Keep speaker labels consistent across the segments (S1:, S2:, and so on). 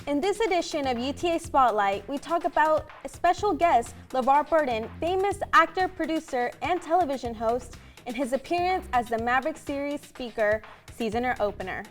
S1: In this edition of UTA Spotlight, we talk about a special guest, LeVar Burton, famous actor, producer, and television host, and his appearance as the Maverick Series speaker season opener.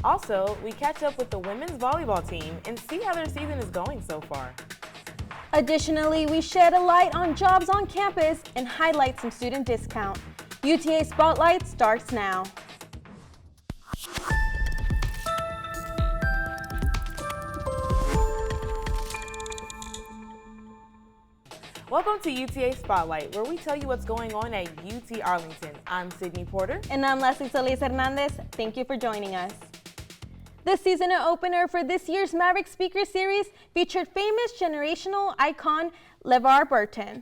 S2: Also, we catch up with the women's volleyball team and see how their season is going so far.
S1: Additionally, we shed a light on jobs on campus and highlight some student discount. UTA Spotlight starts now.
S2: Welcome to UTA Spotlight, where we tell you what's going on at UT Arlington. I'm Sydney Porter.
S1: And I'm Leslie Solis Hernandez. Thank you for joining us. The season opener for this year's Maverick Speaker Series featured famous generational icon LeVar Burton.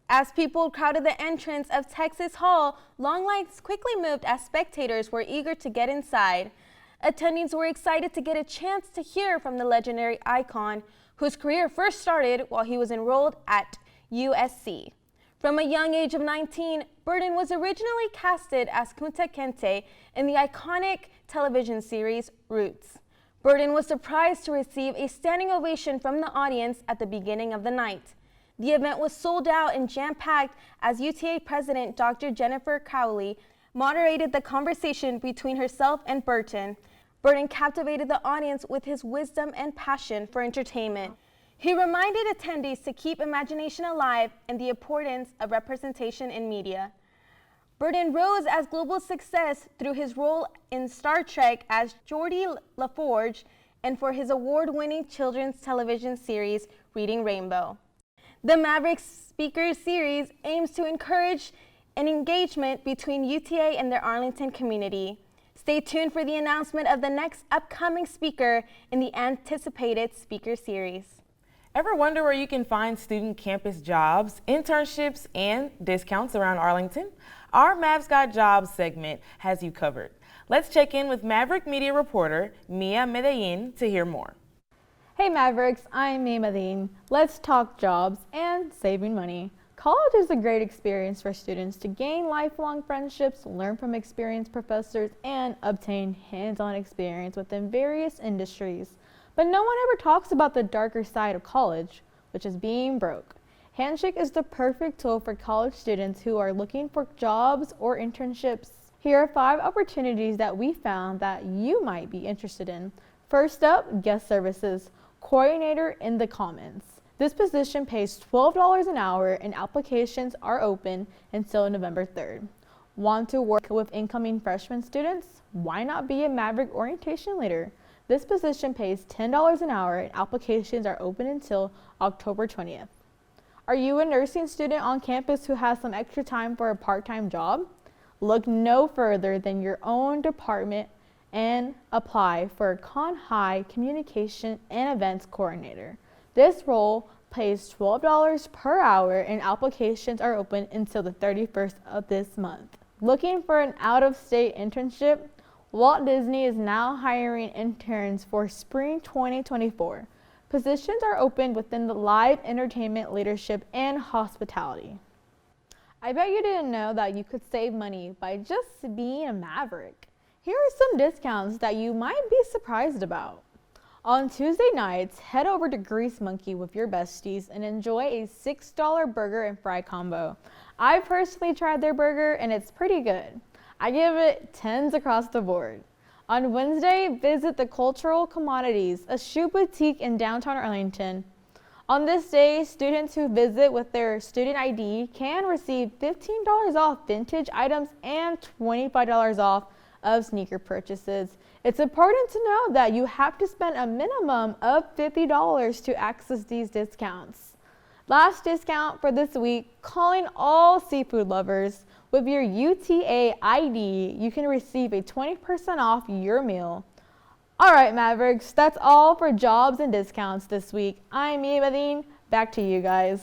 S1: As people crowded the entrance of Texas Hall, long lines quickly moved as spectators were eager to get inside. Attendees were excited to get a chance to hear from the legendary icon, whose career first started while he was enrolled at USC. From a young age of 19, Burton was originally casted as Kunta Kinte in the iconic television series Roots. Burton was surprised to receive a standing ovation from the audience at the beginning of the night. The event was sold out and jam-packed as UTA President Dr. Jennifer Cowley moderated the conversation between herself and Burton. Burton captivated the audience with his wisdom and passion for entertainment. He reminded attendees to keep imagination alive and the importance of representation in media. Burton rose as global success through his role in Star Trek as Geordi LaForge and for his award-winning children's television series, Reading Rainbow. The Maverick Speaker Series aims to encourage an engagement between UTA and their Arlington community. Stay tuned for the announcement of the next upcoming speaker in the anticipated Speaker Series.
S2: Ever wonder where you can find student campus jobs, internships, and discounts around Arlington? Our Mavs Got Jobs segment has you covered. Let's check in with Maverick media reporter Mia Medellin to hear more.
S3: Hey Mavericks, I'm Mia Medellin. Let's talk jobs and saving money. College is a great experience for students to gain lifelong friendships, learn from experienced professors, and obtain hands-on experience within various industries. But no one ever talks about the darker side of college, which is being broke. Handshake is the perfect tool for college students who are looking for jobs or internships. Here are 5 opportunities that we found that you might be interested in. First up, guest services, coordinator in the Commons. This position pays $12 an hour and applications are open until November 3rd. Want to work with incoming freshman students? Why not be a Maverick orientation leader? This position pays $10 an hour and applications are open until October 20th. Are you a nursing student on campus who has some extra time for a part-time job? Look no further than your own department and apply for a Con High Communication and Events Coordinator. This role pays $12 per hour and applications are open until the 31st of this month. Looking for an out-of-state internship? Walt Disney is now hiring interns for spring 2024. Positions are open within the live entertainment, leadership, and hospitality. I bet you didn't know that you could save money by just being a Maverick. Here are some discounts that you might be surprised about. On Tuesday nights, head over to Grease Monkey with your besties and enjoy a $6 burger and fry combo. I personally tried their burger and it's pretty good. I give it 10s across the board. On Wednesday, visit the Cultural Commodities, a shoe boutique in downtown Arlington. On this day, students who visit with their student ID can receive $15 off vintage items and $25 off of sneaker purchases. It's important to know that you have to spend a minimum of $50 to access these discounts. Last discount for this week, calling all seafood lovers. With your UTA ID, you can receive a 20% off your meal. All right, Mavericks, that's all for jobs and discounts this week. I'm Mia Medellin. Back to you guys.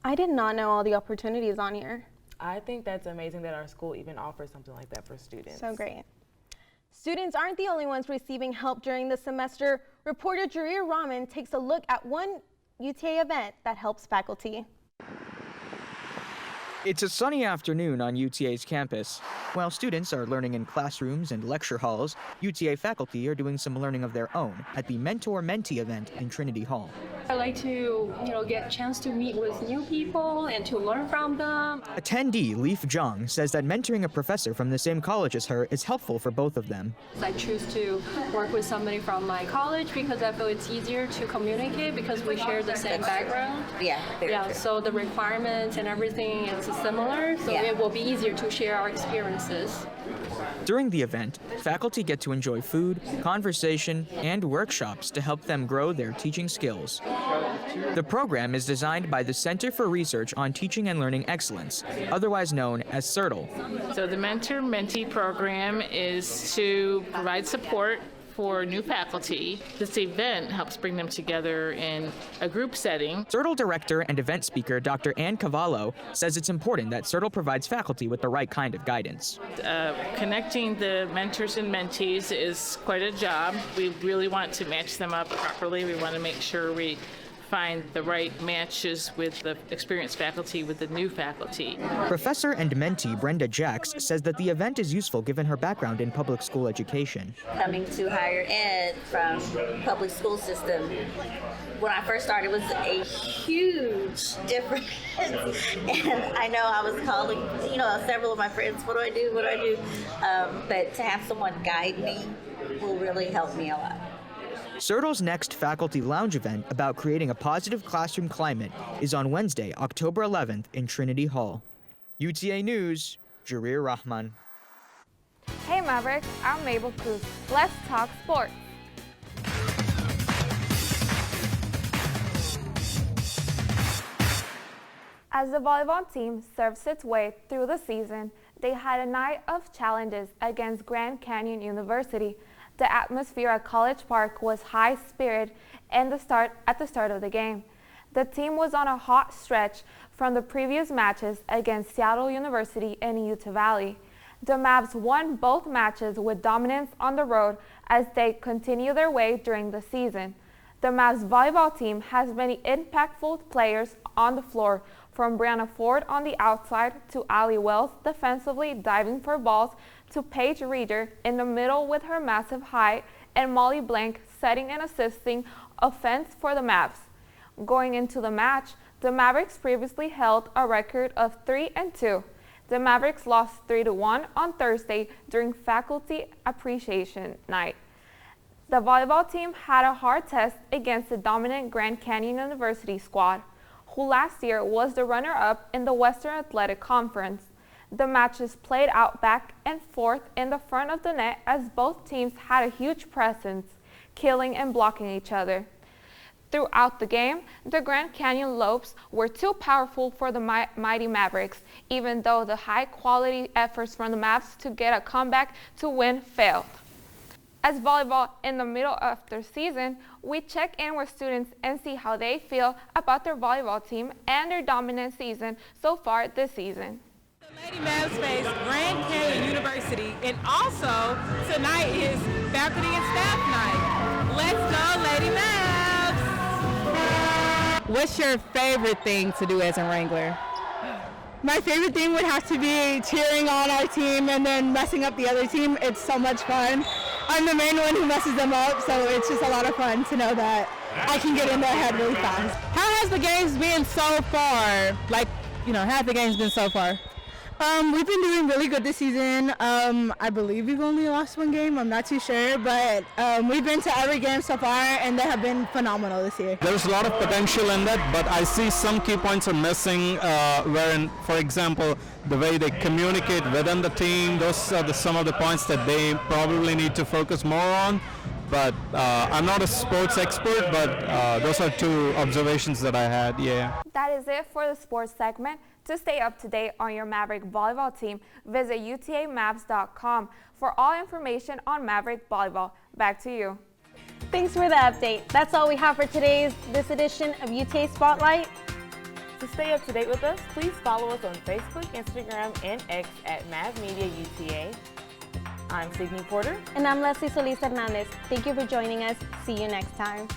S1: I did not know all the opportunities on here.
S2: I think that's amazing that our school even offers something like that for students.
S1: So great. Students aren't the only ones receiving help during the semester. Reporter Jareer Rahman takes a look at one UTA event that helps faculty.
S4: It's a sunny afternoon on UTA's campus. While students are learning in classrooms and lecture halls, UTA faculty are doing some learning of their own at the Mentor-Mentee event in Trinity Hall.
S5: I like to, get a chance to meet with new people and to learn from them.
S4: Attendee Leaf Zhang says that mentoring a professor from the same college as her is helpful for both of them.
S5: I choose to work with somebody from my college because I feel it's easier to communicate because we share the same background.
S6: Yeah,
S5: So the requirements and everything is similar, so it will be easier to share our experiences.
S4: During the event, faculty get to enjoy food, conversation, and workshops to help them grow their teaching skills. The program is designed by the Center for Research on Teaching and Learning Excellence, otherwise known as CERTL.
S6: So the Mentor-Mentee program is to provide support for new faculty. This event helps bring them together in a group setting.
S4: CERTL director and event speaker Dr. Ann Cavallo says it's important that CERTL provides faculty with the right kind of guidance.
S6: Connecting the mentors and mentees is quite a job. We really want to match them up properly. We want to make sure we find the right matches with the experienced faculty with the new faculty.
S4: Professor and mentee Brenda Jacks says that the event is useful given her background in public school education.
S7: Coming to higher ed from public school system, when I first started, it was a huge difference. And I know I was calling, several of my friends, what do I do? But to have someone guide me will really help me a lot.
S4: CERTL's next faculty lounge event about creating a positive classroom climate is on Wednesday, October 11th in Trinity Hall. UTA News, Jareer Rahman.
S1: Hey Mavericks, I'm Mabel Cruz. Let's talk sports. As the volleyball team serves its way through the season, they had a night of challenges against Grand Canyon University. The atmosphere at College Park was high-spirited at the start of the game. The team was on a hot stretch from the previous matches against Seattle University and Utah Valley. The Mavs won both matches with dominance on the road as they continue their way during the season. The Mavs volleyball team has many impactful players on the floor, from Brianna Ford on the outside to Allie Wells defensively diving for balls to Paige Reeder in the middle with her massive height and Molly Blank setting and assisting offense for the Mavs. Going into the match, the Mavericks previously held a record of 3-2. The Mavericks lost 3-1 on Thursday during Faculty Appreciation Night. The volleyball team had a hard test against the dominant Grand Canyon University squad, who last year was the runner-up in the Western Athletic Conference. The matches played out back and forth in the front of the net as both teams had a huge presence, killing and blocking each other. Throughout the game, the Grand Canyon Lopes were too powerful for the mighty Mavericks, even though the high-quality efforts from the Mavs to get a comeback to win failed. As volleyball in the middle of their season, we check in with students and see how they feel about their volleyball team and their dominant season so far this season.
S2: Lady Mavs face Grand Canyon University, and also tonight is faculty and staff night. Let's go, Lady Mavs! What's your favorite thing to do as a Wrangler?
S8: My favorite thing would have to be cheering on our team and then messing up the other team. It's so much fun. I'm the main one who messes them up, so it's just a lot of fun to know that I can get in their head really fast.
S2: How has the games been so far? How have the games been so far?
S8: We've been doing really good this season. I believe we've only lost one game. I'm not too sure, but we've been to every game so far, and they have been phenomenal this year.
S9: There's a lot of potential in that, but I see some key points are missing, wherein, for example, the way they communicate within the team, those are some of the points that they probably need to focus more on. But I'm not a sports expert, but those are two observations that I had, yeah.
S1: That is it for the sports segment. To stay up to date on your Maverick volleyball team, visit utamavs.com for all information on Maverick volleyball. Back to you. Thanks for the update. That's all we have for this edition of UTA Spotlight.
S2: To stay up to date with us, please follow us on Facebook, Instagram, and X at MavMediaUTA. I'm Sydney Porter.
S1: And I'm Leslie Solis Hernandez. Thank you for joining us. See you next time.